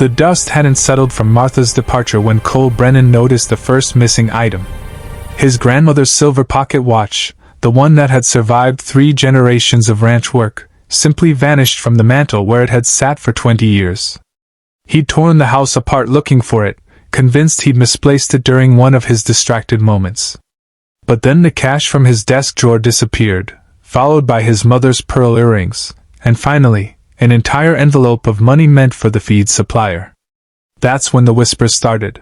The dust hadn't settled from Martha's departure when Cole Brennan noticed the first missing item. His grandmother's silver pocket watch, the one that had survived 3 generations of ranch work, simply vanished from the mantel where it had sat for 20 years. He'd torn the house apart looking for it, convinced he'd misplaced it during one of his distracted moments. But then the cash from his desk drawer disappeared, followed by his mother's pearl earrings, and finally, an entire envelope of money meant for the feed supplier. That's when the whispers started.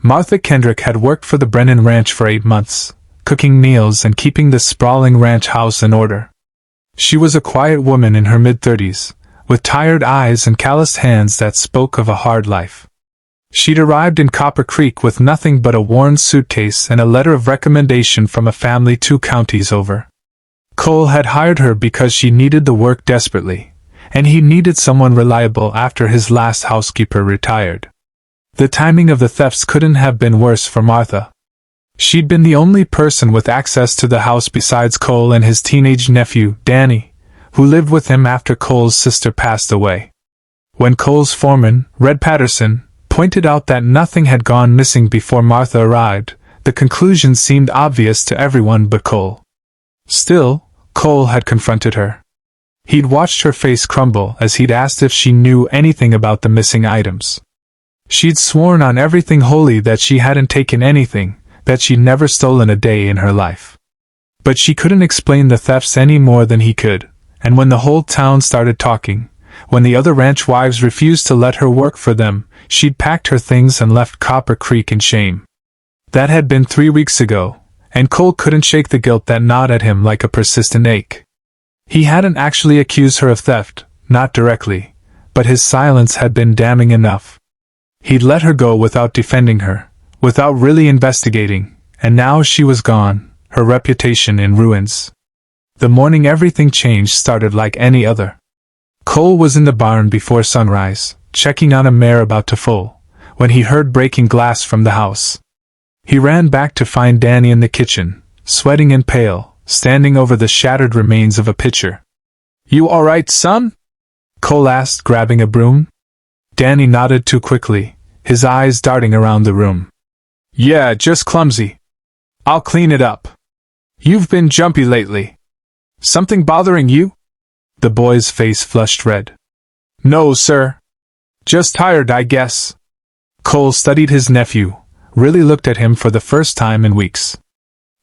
Martha Kendrick had worked for the Brennan Ranch for 8 months, cooking meals and keeping the sprawling ranch house in order. She was a quiet woman in her mid-30s, with tired eyes and calloused hands that spoke of a hard life. She'd arrived in Copper Creek with nothing but a worn suitcase and a letter of recommendation from a family 2 counties over. Cole had hired her because she needed the work desperately, and he needed someone reliable after his last housekeeper retired. The timing of the thefts couldn't have been worse for Martha. She'd been the only person with access to the house besides Cole and his teenage nephew, Danny, who lived with him after Cole's sister passed away. When Cole's foreman, Red Patterson, pointed out that nothing had gone missing before Martha arrived, the conclusion seemed obvious to everyone but Cole. Still, Cole had confronted her. He'd watched her face crumble as he'd asked if she knew anything about the missing items. She'd sworn on everything holy that she hadn't taken anything, that she'd never stolen a day in her life. But she couldn't explain the thefts any more than he could, and when the whole town started talking, when the other ranch wives refused to let her work for them, she'd packed her things and left Copper Creek in shame. That had been 3 weeks ago, and Cole couldn't shake the guilt that gnawed at him like a persistent ache. He hadn't actually accused her of theft, not directly, but his silence had been damning enough. He'd let her go without defending her, without really investigating, and now she was gone, her reputation in ruins. The morning everything changed started like any other. Cole was in the barn before sunrise, checking on a mare about to foal, when he heard breaking glass from the house. He ran back to find Danny in the kitchen, sweating and pale, standing over the shattered remains of a pitcher. "You all right, son?" Cole asked, grabbing a broom. Danny nodded too quickly, his eyes darting around the room. "Yeah, just clumsy. I'll clean it up. You've been jumpy lately. Something bothering you?" The boy's face flushed red. "No, sir. Just tired, I guess." Cole studied his nephew, really looked at him for the first time in weeks.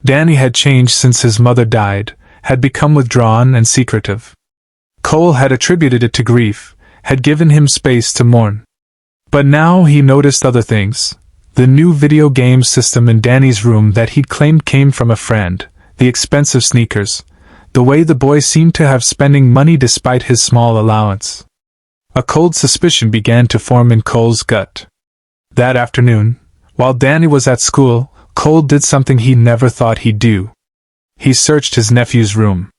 Danny had changed since his mother died, had become withdrawn and secretive. Cole had attributed it to grief, had given him space to mourn. But now he noticed other things. The new video game system in Danny's room that he'd claimed came from a friend, the expensive sneakers, the way the boy seemed to have spending money despite his small allowance. A cold suspicion began to form in Cole's gut. That afternoon, while Danny was at school, Cole did something he never thought he'd do. He searched his nephew's room.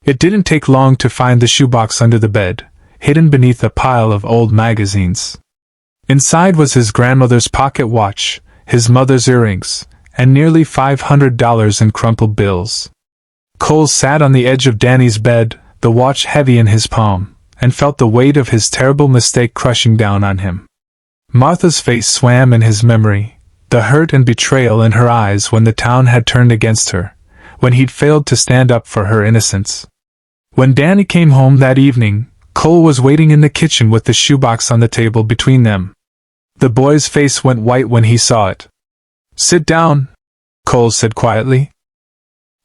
It didn't take long to find the shoebox under the bed, hidden beneath a pile of old magazines. Inside was his grandmother's pocket watch, his mother's earrings, and nearly $500 in crumpled bills. Cole sat on the edge of Danny's bed, the watch heavy in his palm, and felt the weight of his terrible mistake crushing down on him. Martha's face swam in his memory, the hurt and betrayal in her eyes when the town had turned against her, when he'd failed to stand up for her innocence. When Danny came home that evening, Cole was waiting in the kitchen with the shoebox on the table between them. The boy's face went white when he saw it. "Sit down," Cole said quietly.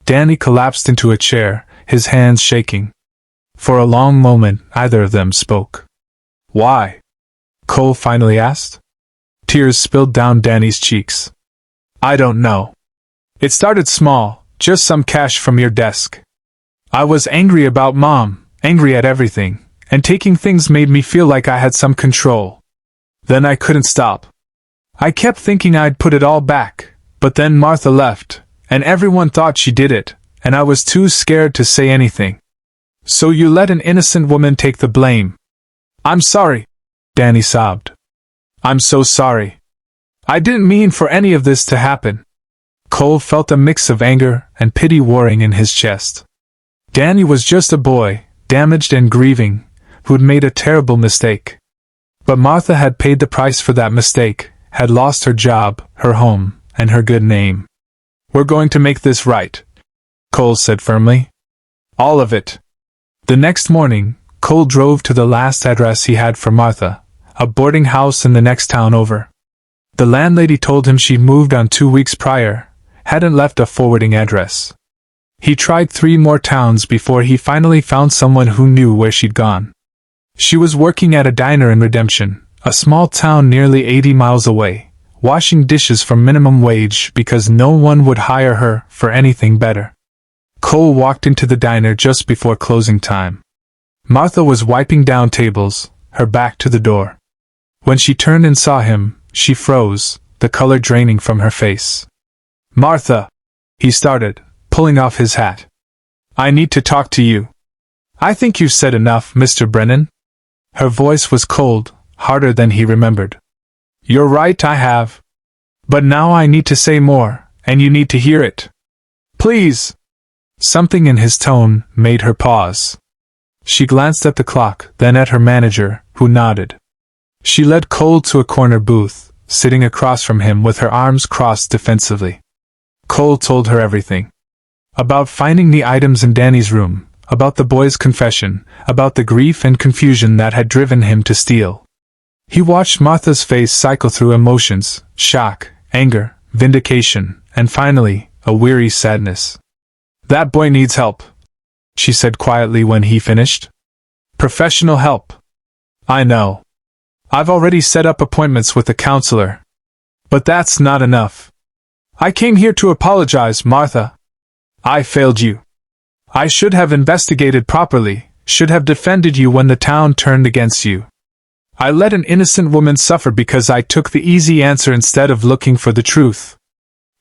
Danny collapsed into a chair, his hands shaking. For a long moment, neither of them spoke. "Why?" Cole finally asked. Tears spilled down Danny's cheeks. "I don't know. It started small, just some cash from your desk. I was angry about Mom, angry at everything, and taking things made me feel like I had some control. Then I couldn't stop. I kept thinking I'd put it all back, but then Martha left, and everyone thought she did it, and I was too scared to say anything. So you let an innocent woman take the blame. I'm sorry," Danny sobbed. "I'm so sorry. I didn't mean for any of this to happen." Cole felt a mix of anger and pity warring in his chest. Danny was just a boy, damaged and grieving, who'd made a terrible mistake. But Martha had paid the price for that mistake, had lost her job, her home, and her good name. "We're going to make this right," Cole said firmly. "All of it." The next morning, Cole drove to the last address he had for Martha, a boarding house in the next town over. The landlady told him she'd moved on 2 weeks prior, hadn't left a forwarding address. He tried 3 more towns before he finally found someone who knew where she'd gone. She was working at a diner in Redemption, a small town nearly 80 miles away, washing dishes for minimum wage because no one would hire her for anything better. Cole walked into the diner just before closing time. Martha was wiping down tables, her back to the door. When she turned and saw him, she froze, the color draining from her face. "Martha," he started, pulling off his hat. "I need to talk to you." "I think you've said enough, Mr. Brennan." Her voice was cold, harder than he remembered. "You're right, I have. But now I need to say more, and you need to hear it. Please." Something in his tone made her pause. She glanced at the clock, then at her manager, who nodded. She led Cole to a corner booth, sitting across from him with her arms crossed defensively. Cole told her everything. About finding the items in Danny's room, about the boy's confession, about the grief and confusion that had driven him to steal. He watched Martha's face cycle through emotions, shock, anger, vindication, and finally, a weary sadness. "That boy needs help," she said quietly when he finished. "Professional help. I know. I've already set up appointments with a counselor. But that's not enough. I came here to apologize, Martha. I failed you. I should have investigated properly, should have defended you when the town turned against you. I let an innocent woman suffer because I took the easy answer instead of looking for the truth."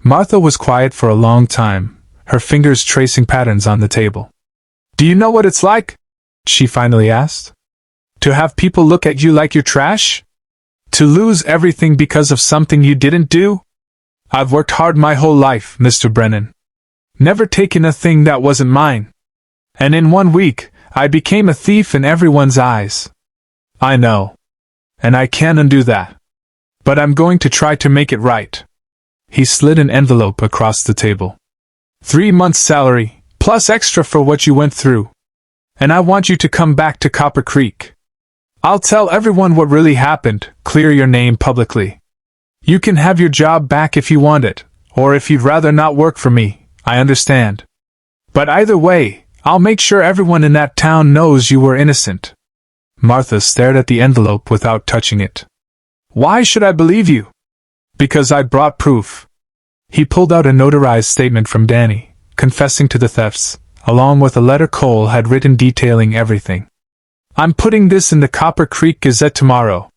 Martha was quiet for a long time, her fingers tracing patterns on the table. "Do you know what it's like?" she finally asked. "To have people look at you like you're trash? To lose everything because of something you didn't do? I've worked hard my whole life, Mr. Brennan. Never taken a thing that wasn't mine. And in 1 week, I became a thief in everyone's eyes. I know. And I can't undo that. But I'm going to try to make it right." He slid an envelope across the table. 3 months' salary, plus extra for what you went through. And I want you to come back to Copper Creek. I'll tell everyone what really happened, clear your name publicly. You can have your job back if you want it, or if you'd rather not work for me, I understand. But either way, I'll make sure everyone in that town knows you were innocent." Martha stared at the envelope without touching it. "Why should I believe you?" "Because I brought proof." He pulled out a notarized statement from Danny, confessing to the thefts, along with a letter Cole had written detailing everything. "I'm putting this in the Copper Creek Gazette tomorrow.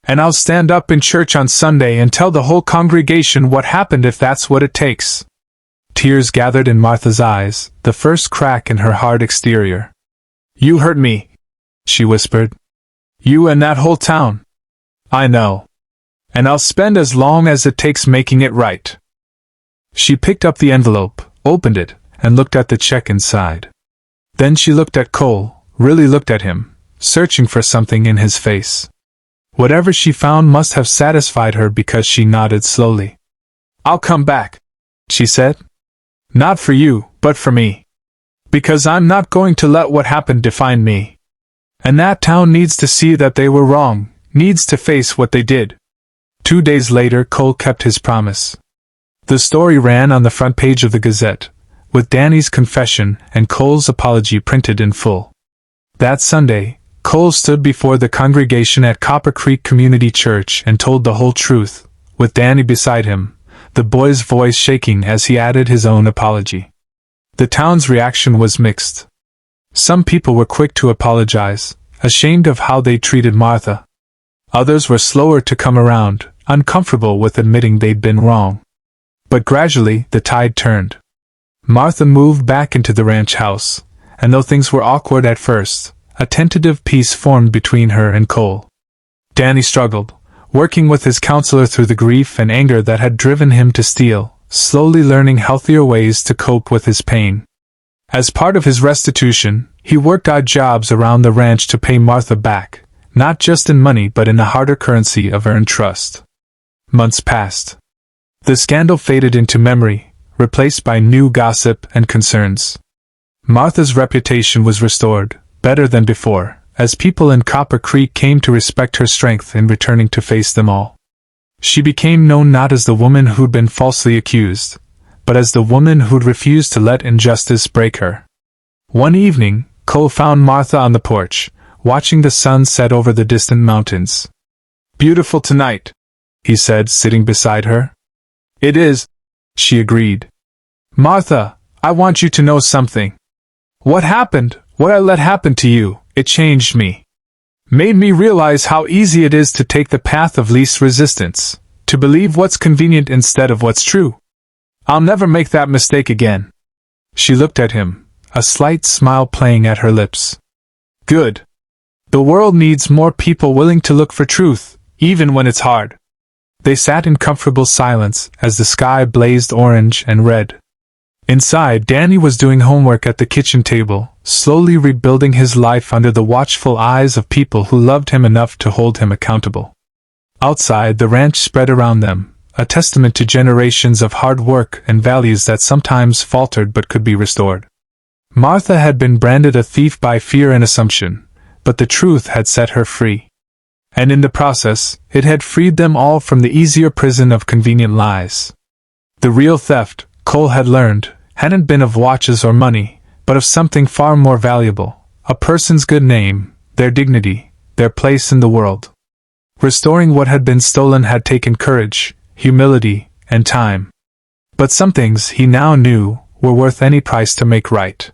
And I'll stand up in church on Sunday and tell the whole congregation what happened if that's what it takes." Tears gathered in Martha's eyes, the first crack in her hard exterior. "You hurt me," she whispered. "You and that whole town. I know. And I'll spend as long as it takes making it right." She picked up the envelope, opened it, and looked at the check inside. Then she looked at Cole, really looked at him, searching for something in his face. Whatever she found must have satisfied her because she nodded slowly. "I'll come back," she said. "Not for you, but for me. Because I'm not going to let what happened define me. And that town needs to see that they were wrong, needs to face what they did." 2 days later, Cole kept his promise. The story ran on the front page of the Gazette, with Danny's confession and Cole's apology printed in full. That Sunday, Cole stood before the congregation at Copper Creek Community Church and told the whole truth, with Danny beside him, the boy's voice shaking as he added his own apology. The town's reaction was mixed. Some people were quick to apologize, ashamed of how they treated Martha. Others were slower to come around, uncomfortable with admitting they'd been wrong. But gradually, the tide turned. Martha moved back into the ranch house, and though things were awkward at first, a tentative peace formed between her and Cole. Danny struggled, working with his counselor through the grief and anger that had driven him to steal, slowly learning healthier ways to cope with his pain. As part of his restitution, he worked odd jobs around the ranch to pay Martha back, not just in money but in the harder currency of earned trust. Months passed. The scandal faded into memory, replaced by new gossip and concerns. Martha's reputation was restored, better than before, as people in Copper Creek came to respect her strength in returning to face them all. She became known not as the woman who'd been falsely accused, but as the woman who'd refused to let injustice break her. One evening, Cole found Martha on the porch, watching the sun set over the distant mountains. "Beautiful tonight," he said, sitting beside her. "It is," she agreed. "Martha, I want you to know something. What happened, what I let happen to you, it changed me. Made me realize how easy it is to take the path of least resistance, to believe what's convenient instead of what's true. I'll never make that mistake again." She looked at him, a slight smile playing at her lips. "Good. The world needs more people willing to look for truth, even when it's hard." They sat in comfortable silence as the sky blazed orange and red. Inside, Danny was doing homework at the kitchen table, slowly rebuilding his life under the watchful eyes of people who loved him enough to hold him accountable. Outside, the ranch spread around them, a testament to generations of hard work and values that sometimes faltered but could be restored. Martha had been branded a thief by fear and assumption, but the truth had set her free. And in the process, it had freed them all from the easier prison of convenient lies. The real theft, Cole had learned, hadn't been of watches or money, but of something far more valuable, a person's good name, their dignity, their place in the world. Restoring what had been stolen had taken courage, humility, and time. But some things, he now knew, were worth any price to make right.